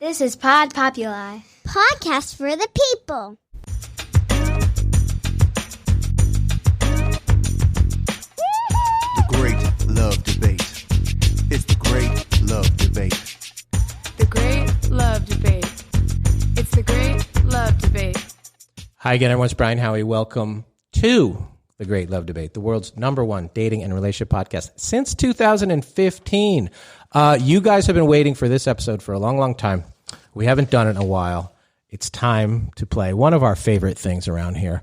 This is Pod Populi. Podcast for the people. The Great Love Debate. It's the Great Love Debate. The Great Love Debate. It's the Great Love Debate. Hi again, everyone. It's Brian Howie. Welcome to The Great Love Debate, the world's #1 dating and relationship podcast since 2015. You guys have been waiting for this episode for a long, long time. We haven't done it in a while. It's time to play one of our favorite things around here,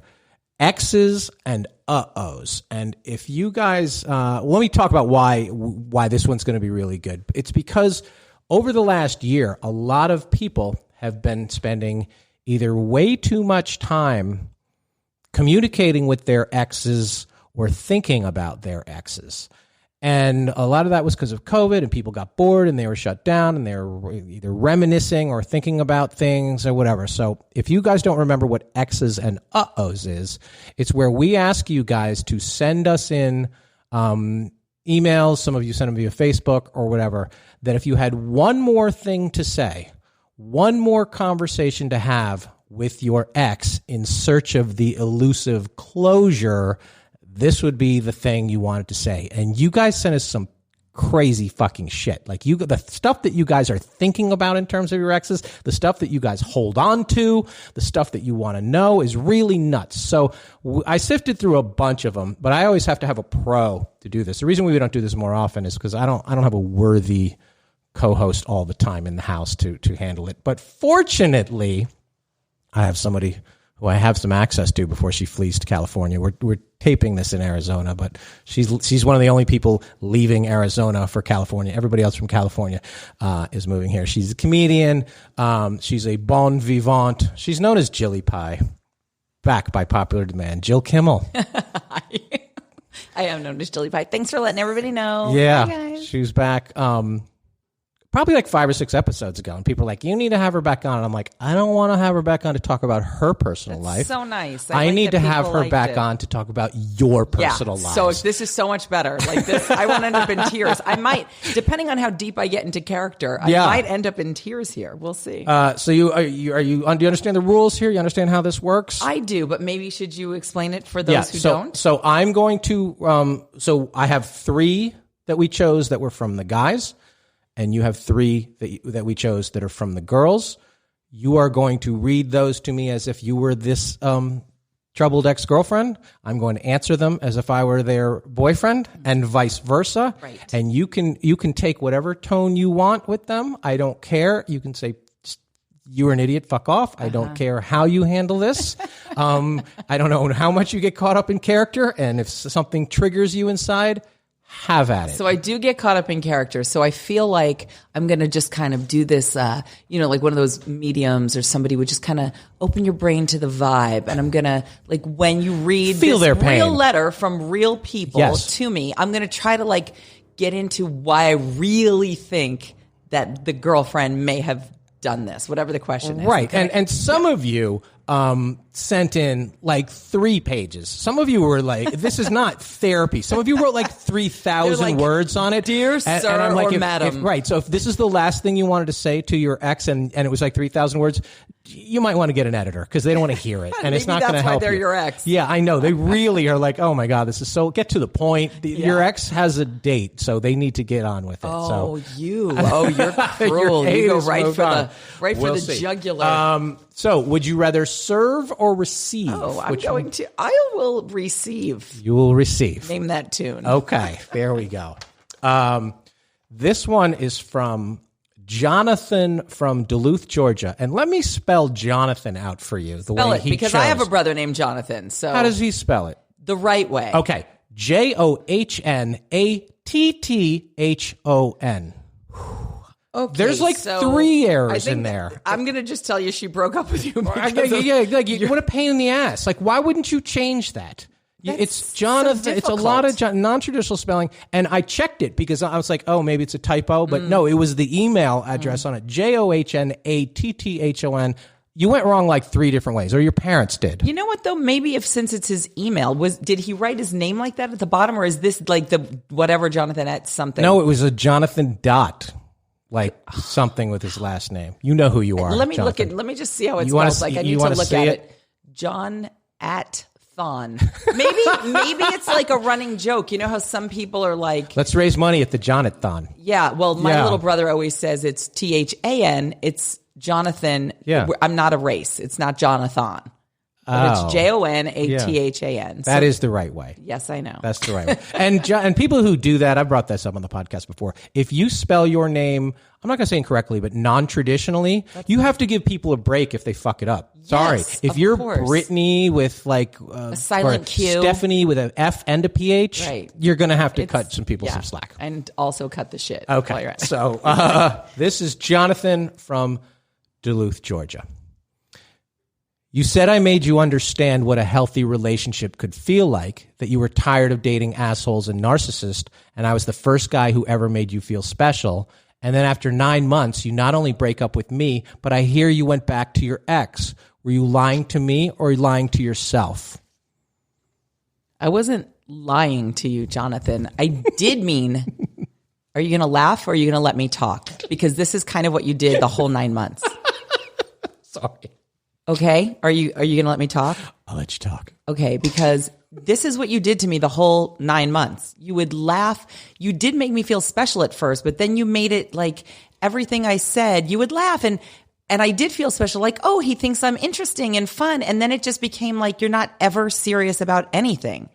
Exes and Uh-ohs. And if you guys, let me talk about why this one's going to be really good. It's because over the last year, a lot of people have been spending either way too much time communicating with their exes or thinking about their exes. And a lot of that was because of COVID, and people got bored and they were shut down and they were either reminiscing or thinking about things or whatever. So if you guys don't remember what Exes and Uh-ohs is, it's where we ask you guys to send us in emails. Some of you send them via Facebook or whatever, that if you had one more thing to say, one more conversation to have with your ex in search of the elusive closure, this would be the thing you wanted to say. And you guys sent us some crazy fucking shit. Like the stuff that you guys are thinking about in terms of your exes, the stuff that you guys hold on to, the stuff that you want to know is really nuts. So I sifted through a bunch of them, but I always have to have a pro to do this. The reason we don't do this more often is because I don't have a worthy co-host all the time in the house to handle it. But fortunately, I have somebody who I have some access to before she flees to California. We're taping this in Arizona, but she's one of the only people leaving Arizona for California. Everybody else from California is moving here. She's a comedian. She's a bon vivant. She's known as Jilly Pie, back by popular demand. Jill Kimmel. I am known as Jilly Pie. Thanks for letting everybody know. Yeah, hi guys. She was back. Probably like 5 or 6 episodes ago, and people are like, you need to have her back on. And I'm like, I don't want to have her back on to talk about her personal life. So nice. I like need to have her like back on to talk about your personal life. So this is so much better. Like this, I won't end up in tears. I might, depending on how deep I get into character, I might end up in tears here. We'll see. So do you understand the rules here? You understand how this works? I do, but maybe should you explain it for those who don't? So I'm going to, so I have 3 that we chose that were from the guys, and you have 3 that we chose that are from the girls. You are going to read those to me as if you were this troubled ex-girlfriend. I'm going to answer them as if I were their boyfriend, and vice versa. Right. And you can take whatever tone you want with them. I don't care. You can say, "You were an idiot, fuck off." I don't care how you handle this. I don't know how much you get caught up in character, and if something triggers you inside, have at it. So I do get caught up in character. So I feel like I'm going to just kind of do this, like one of those mediums or somebody would just kind of open your brain to the vibe. And I'm going to, like, when you read Feel this their pain. real letter from real people Yes. to me, I'm going to try to, like, get into why I really think that the girlfriend may have done this, whatever the question is. Right. Okay? And some of you sent in like 3 pages. Some of you were like, this is not therapy. Some of you wrote like 3,000 like, words on it. "Dear sir I'm like, or madam." Right. So if this is the last thing you wanted to say to your ex and it was like 3,000 words, you might want to get an editor because they don't want to hear it. And it's not going to help that's why they're you. your ex. Yeah, I know. They really are like, oh my God, this is so, get to the point. Your ex has a date, so they need to get on with it. Oh, so. you're cruel. Your You go haters right moved for on. We'll the see. jugular. So would you rather serve or receive? I will receive. You will receive. Name that tune. Okay, there we go. This one is from Jonathan from Duluth, Georgia. And let me spell Jonathan out for you. Spell it, because I have a brother named Jonathan. So How does he spell it? The right way. Okay, JOHNATTHON. Okay, There's like so 3 I errors think in there. I'm going to just tell you she broke up with you. What a pain in the ass. Like, why wouldn't you change that? It's Jonathan. so It's a lot of difficult. non-traditional spelling. And I checked it because I was like, oh, maybe it's a typo. But no, it was the email address on it. JOHNATTHON. You went wrong like 3 different ways, or your parents did. You know what, though? Maybe since it's his email, did he write his name like that at the bottom? Or is this like the whatever Jonathan at something? No, it was a Jonathan dot. like something with his last name. You know who you are. Let me Jonathan. let me just see how it You wanna spells. Like see- I you need to wanna look see at it? it. John at Thon. Maybe it's like a running joke. You know how some people are like, Let's raise money at the Jonathan. yeah, well, my Yeah. little brother always says it's THAN. It's Jonathan. Yeah. I'm not a race. It's not Jonathan. But Oh. it's JONATHAN. That is the right way. Yes, I know. That's the right way. And people who do that, I've brought this up on the podcast before. If you spell your name, I'm not going to say incorrectly, but non-traditionally, you have to give people a break if they fuck it up. Sorry. Yes, If of you're course. Brittany with like A silent or Q. Stephanie with an F and a PH, Right. you're going to have to It's- cut some people yeah. some slack. And also cut the shit. while Okay. you're at it. So this is Jonathan from Duluth, Georgia. You said I made you understand what a healthy relationship could feel like, that you were tired of dating assholes and narcissists, and I was the first guy who ever made you feel special. And then after 9 months, you not only break up with me, but I hear you went back to your ex. Were you lying to me or lying to yourself? I wasn't lying to you, Jonathan. I did mean, are you going to laugh or are you going to let me talk? Because this is kind of what you did the whole 9 months. Sorry. Okay? Are you going to let me talk? I'll let you talk. Okay, because this is what you did to me the whole 9 months. You would laugh. You did make me feel special at first, but then you made it like everything I said, you would laugh. And I did feel special, like, oh, he thinks I'm interesting and fun. And then it just became like you're not ever serious about anything.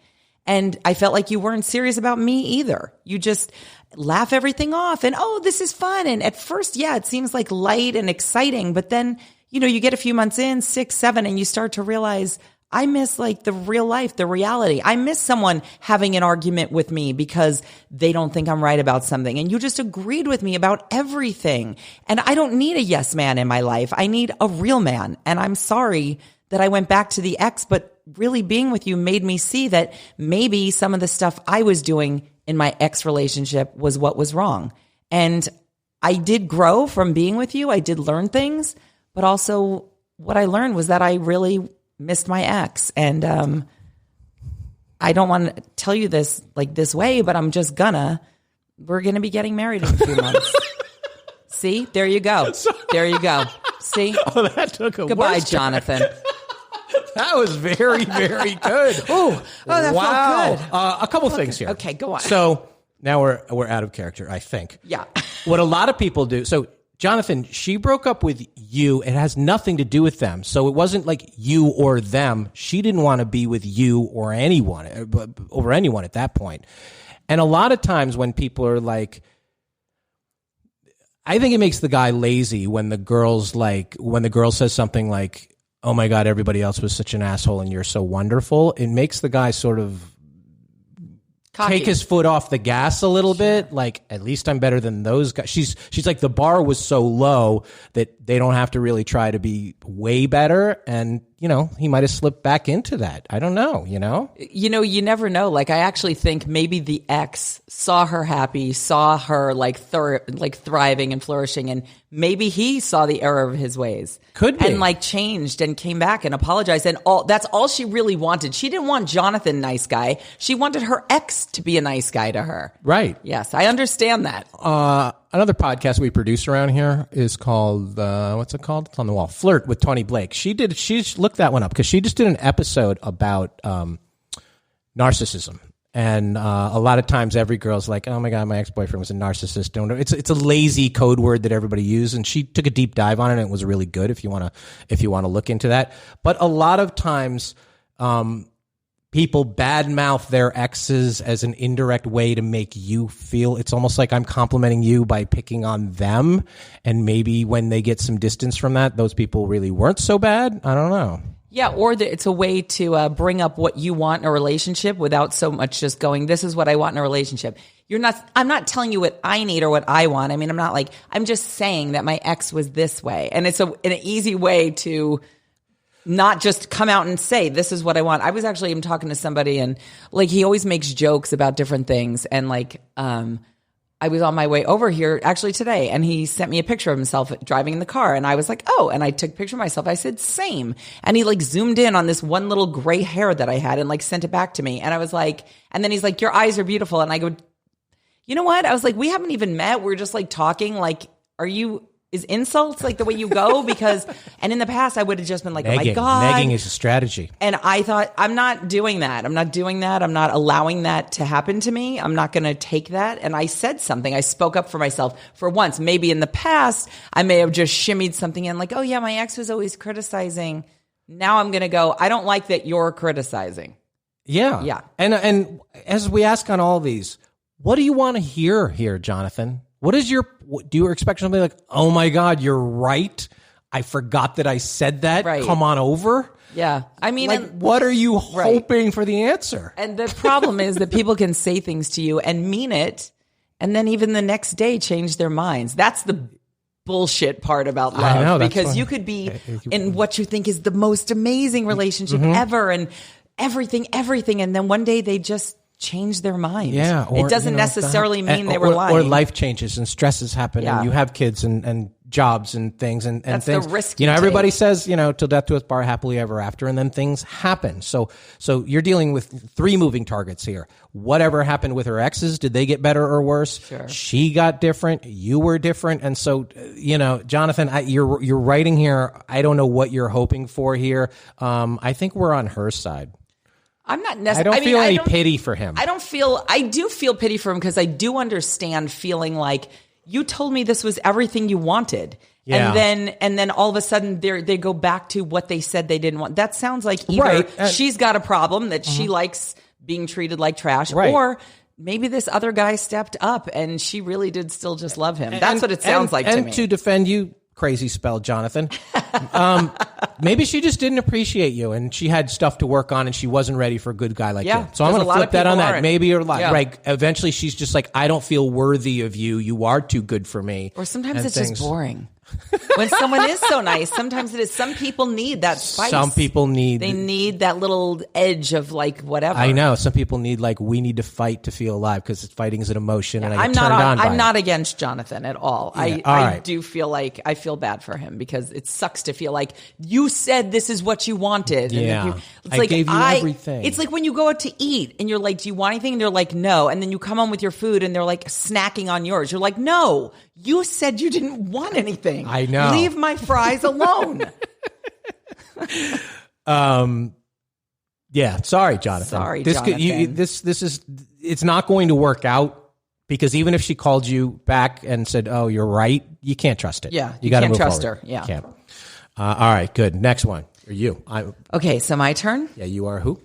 And I felt like you weren't serious about me either. You just laugh everything off and, oh, this is fun. And at first, yeah, it seems like light and exciting, but then, you know, you get a few months in, 6, 7, and you start to realize I miss like the real life, the reality. I miss someone having an argument with me because they don't think I'm right about something. And you just agreed with me about everything. And I don't need a yes man in my life. I need a real man. And I'm sorry that I went back to the ex, but really being with you made me see that maybe some of the stuff I was doing in my ex relationship was what was wrong. And I did grow from being with you. I did learn things. But also what I learned was that I really missed my ex. And I don't want to tell you this like this way, but I'm just we're going to be getting married in a few months. See, there you go. There you go. See? Oh, that took a Goodbye, worse turn. Jonathan. That was very, very good. Oh, that felt good. A couple things here. Okay, go on. So now we're out of character, I think. Yeah. What a lot of people do. So Jonathan, she broke up with you. It has nothing to do with them. So it wasn't like you or them. She didn't want to be with you or anyone over anyone at that point. And a lot of times when people are like, I think it makes the guy lazy when the girl says something like, oh my God, everybody else was such an asshole and you're so wonderful. It makes the guy sort of Cocky. take his foot off the gas a little bit. Like, at least I'm better than those guys. She's like, the bar was so low that they don't have to really try to be way better. And, you know, he might have slipped back into that. I don't know, you know? You know, you never know. Like, I actually think maybe the ex saw her happy, saw her like thriving and flourishing, and maybe he saw the error of his ways. Could be. And like changed and came back and apologized. And that's all she really wanted. She didn't want Jonathan, nice guy. She wanted her ex to be a nice guy to her. Right. Yes, I understand that. Another podcast we produce around here is called, what's it called? It's on the wall. Flirt with Tony Blake. She looked that one up because she just did an episode about narcissism. And a lot of times every girl's like, oh my God, my ex-boyfriend was a narcissist. It's a lazy code word that everybody uses. And she took a deep dive on it and it was really good if you want to look into that. But a lot of times, people badmouth their exes as an indirect way to make you feel, it's almost like I'm complimenting you by picking on them. And maybe when they get some distance from that, those people really weren't so bad. I don't know. Yeah, or it's a way to bring up what you want in a relationship without so much just going, this is what I want in a relationship. I'm not telling you what I need or what I want. I mean, I'm just saying that my ex was this way. And it's an easy way to not just come out and say, this is what I want. I was actually even talking to somebody and like, he always makes jokes about different things. And like, I was on my way over here actually today and he sent me a picture of himself driving in the car. And I was like, oh, and I took a picture of myself. I said, same. And he like zoomed in on this one little gray hair that I had and like sent it back to me. And I was like, and then he's like, your eyes are beautiful. And I go, you know what? I was like, we haven't even met. We're just like talking. Like, is insults like the way you go? Because, and in the past I would have just been like, Negging. oh my God. Negging is a strategy. And I thought, I'm not doing that. I'm not allowing that to happen to me. I'm not going to take that. And I said something. I spoke up for myself for once. Maybe in the past, I may have just shimmied something in like, oh yeah, my ex was always criticizing. Now I'm going to go, I don't like that you're criticizing. Yeah. Yeah. And as we ask on all these, what do you want to hear here, Jonathan? Do you expect something like, oh my God, you're right. I forgot that I said that. Right. Come on over. Yeah. I mean, like, what are you hoping for the answer? And the problem is that people can say things to you and mean it, and then even the next day change their minds. That's the bullshit part about love. I know, because you could be in what you think is the most amazing relationship ever and everything. And then one day they just change their mind. Yeah. Or, it doesn't necessarily mean they were lying. Or life changes and stresses happen and you have kids and jobs and things and that's things. The risk everybody take. Says, till death do us part, happily ever after, and then things happen. So you're dealing with 3 moving targets here. Whatever happened with her exes, did they get better or worse? Sure. She got different. You were different. And so, Jonathan, you're writing here. I don't know what you're hoping for here. I think we're on her side. I'm not necessarily. I don't feel any pity for him. I do feel pity for him because I do understand feeling like you told me this was everything you wanted. Yeah. And then all of a sudden they go back to what they said they didn't want. That sounds like either she's got a problem that she likes being treated like trash, or maybe this other guy stepped up and she really did still just love him. That's what it sounds like to me. And to defend you, crazy spell, Jonathan. Maybe she just didn't appreciate you and she had stuff to work on and she wasn't ready for a good guy like you. So I'm going to flip that on that. Maybe you're right. Eventually she's just like, I don't feel worthy of you. You are too good for me. Or sometimes it's just boring. When someone is so nice, sometimes it is. Some people need that spice. Some people they need that little edge of like whatever. I know. Some people need we need to fight to feel alive because fighting is an emotion, and I'm not against Jonathan at all. Yeah. I do feel like I feel bad for him because it sucks to feel like you said this is what you wanted. Yeah, and I gave you everything. It's like when you go out to eat and you're like, "Do you want anything?" And they're like, "No," and then you come home with your food and they're like snacking on yours. You're like, "No, you said you didn't want anything. I know. Leave my fries alone." Yeah. Sorry, Jonathan. Jonathan. This is it's not going to work out because even if she called you back and said, "Oh, you're right," you can't trust it. Yeah, you got to can't move trust forward. her. Yeah. You can't. All right. Good. Next one. Are you? Okay. So my turn. Yeah. You are who?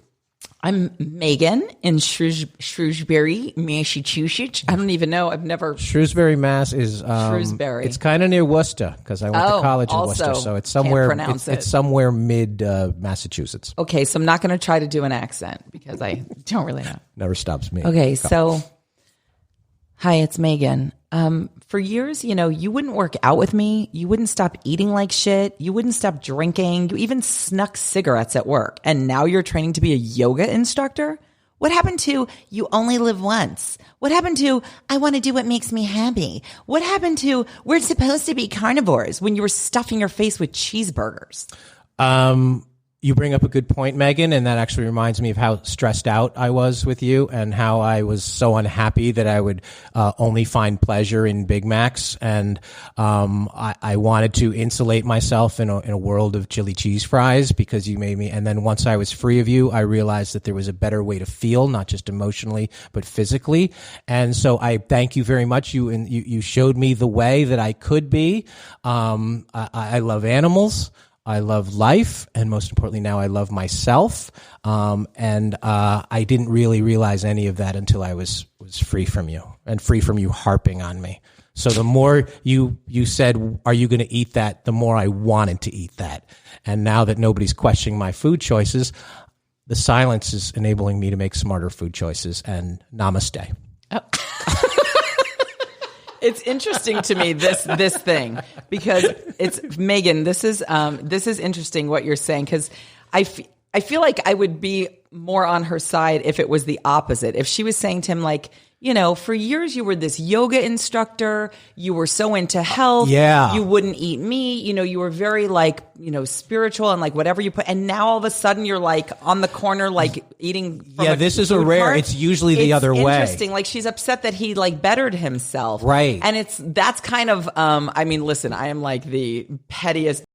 I'm Megan in Shrewsbury, Massachusetts. I don't even know. I've never. Shrewsbury, Mass. is Shrewsbury. It's kind of near Worcester because I went to college in Worcester, so it's somewhere. It's somewhere mid Massachusetts. Okay, so I'm not going to try to do an accent because I don't really know. Never stops me. Okay, so hi, it's Megan. For years, you wouldn't work out with me. You wouldn't stop eating like shit. You wouldn't stop drinking. You even snuck cigarettes at work. And now you're training to be a yoga instructor? What happened to you only live once? What happened to I want to do what makes me happy? What happened to we're supposed to be carnivores when you were stuffing your face with cheeseburgers? You bring up a good point, Megan, and that actually reminds me of how stressed out I was with you and how I was so unhappy that I would only find pleasure in Big Macs. And I wanted to insulate myself in a world of chili cheese fries because you made me. And then once I was free of you, I realized that there was a better way to feel, not just emotionally, but physically. And so I thank you very much. You showed me the way that I could be. I love animals. I love life, and most importantly now I love myself, and I didn't really realize any of that until I was free from you, and free from you harping on me. So the more you said, are you going to eat that, the more I wanted to eat that. And now that nobody's questioning my food choices, the silence is enabling me to make smarter food choices, and namaste. Oh. It's interesting to me, this thing, because it's Megan. This is interesting what you're saying, because I feel like I would be more on her side if it was the opposite. If she was saying to him like, you know, for years you were this yoga instructor. You were so into health. Yeah. You wouldn't eat meat. You know, you were very like, you know, spiritual and like whatever you put. And now all of a sudden you're like on the corner, like eating. From This is a food rare, cart. it's usually the It's other way. interesting. Like she's upset that he like bettered himself. Right. And that's kind of, I mean, listen, I am like the pettiest